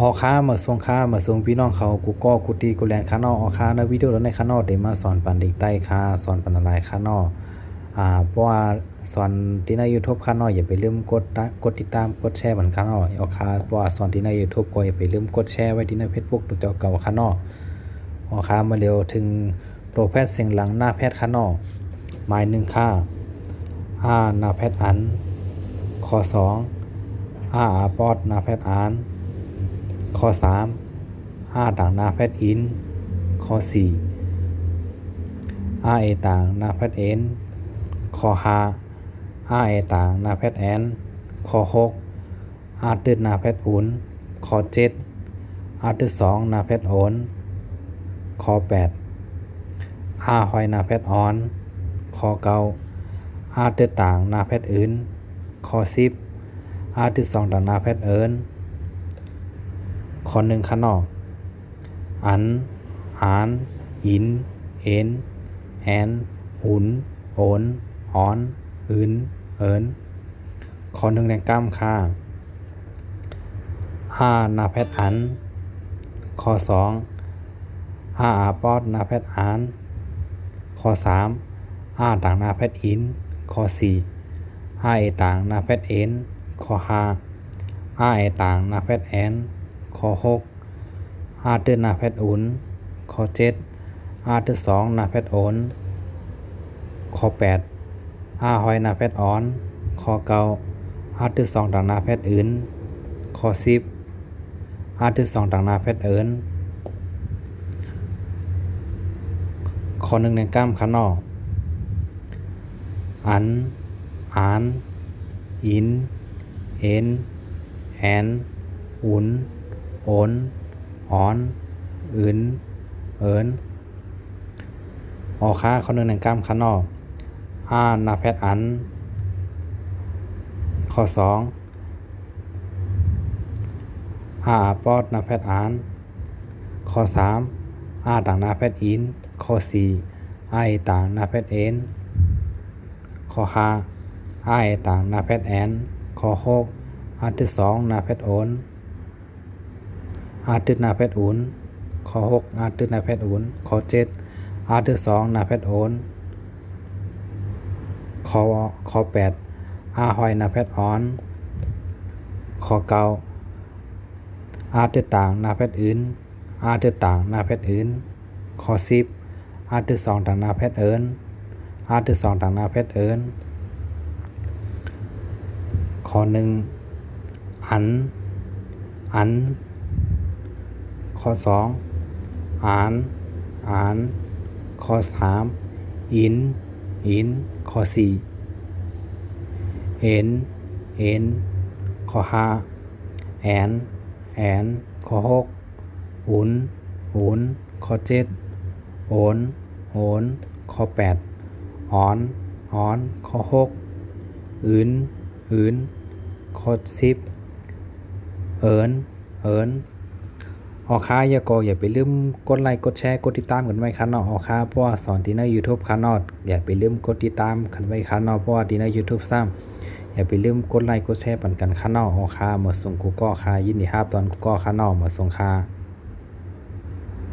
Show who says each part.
Speaker 1: ออค้ามาส่งค้ามาส่งพี่น้องเขากูก็กูตีกูแลนค้านออค้าในวิดีโอแล้วในค้านอเดี๋ยวมาสอนปันเด็กใต้ค้าสอนปันอะไรค้านอเพราะว่าสอนที่ใน YouTube ค้านออย่าไปลืมกดติดตามกดแชร์เหมือนค้านออค้าเพราะว่าสอนที่ใน YouTube ก็อย่าไปลืมกดแชร์ไว้ที่ใน Facebook ตัวเก่าค้านอค้ามาเร็วถึงโปรแพทย์เสียงหลังหน้าแพทย์ค้านอหมาย1ค่าหน้าแพทย์อันข้อ2อาปอดหน้าแพทย์อันข้อ3ต่างหน้าแพทย์อินข้อ4เอต่างหน้าแพทย์เอ็นข้อ5เอต่างหน้าแพทย์แอนข้อ6ตื่นหน้าแพทย์อุ่นข้อ7ตื่น2หน้าแพทย์โอนข้อ8หอยหน้าแพทย์ออนข้อ9ตื่นต่างหน้าแพทย์อื่นข้อ10ตื่น2ต่างหน้าแพทย์เอินข้อ1ข้างนอกอันอินเอ็นแอนอุ่นโอนออนอื่นเอินข้อ1แรงกล้ามค่าหน้าแพทย์อันข้อ2อาปอดหน้าแพทย์อันข้อ3ต่างหน้าแพทย์อินข้อ4เอต่างหน้าแพทย์เอ็นข้อ5เอต่างหน้าแพทย์แอนข้อ6ตื่นหน้าแพทย์อุ่นข้อ7ตื่น2หน้าแพทย์โอนข้อ8หอยหน้าแพทย์ออนข้อ9ตื่น2ต่างหน้าแพทย์อื่นข้อ10ตื่น2ต่างหน้าแพทย์เอินข้อ1ในกล้ามข้างนอกอันอินเอ็นแอนอุ่นโอนออนอื่นเอินค้าข้อ1ในกล้ามข้างนอกหน้าแพทย์อันข้อ2ปอดหน้าแพทย์อันข้อ3ต่างหน้าแพทย์อินข้อ4ต่างหน้าแพทย์เอ็นข้อ5ต่างหน้าแพทย์แอนข้อ6ตื่น2หน้าแพทย์โอนตื่นหน้าแพทย์อุ่นข้อ6ตื่นหน้าแพทย์อุ่นข้อ7ตื่น2หน้าแพทย์โอนข้อ8หอยหน้าแพทย์ออนข้อ9ตื่นต่างหน้าแพทย์อื่นตื่นต่างหน้าแพทย์อื่นข้อ10ตื่น2ต่างหน้าแพทย์เอินตื่น2ต่างหน้าแพทย์เอินข้อ1อันข้อ2อ่านข้อ3อินข้อ4เอ็นข้อ5แอนข้อ6อุ่นข้อ7โอนข้อ8ออนข้อ6อื่นข้อ10เอินค้าอย่าไปลืมกดไลค์กดแชร์กดติดตามกันไว้ครับเนาะค้าเพราะว่าสอนที่ใน YouTube ครับเนาะอย่าไปลืมกดติดตามกันไว้ครับเนาะเพราะว่าที่ใน YouTube ซ้ำอย่าไปลืมกดไลค์กดแชร์ปันกันครับเนาะค้ามาส่งกูก็ค้ายินดีครับตอนกูก็ครับเนาะมาส่งค้า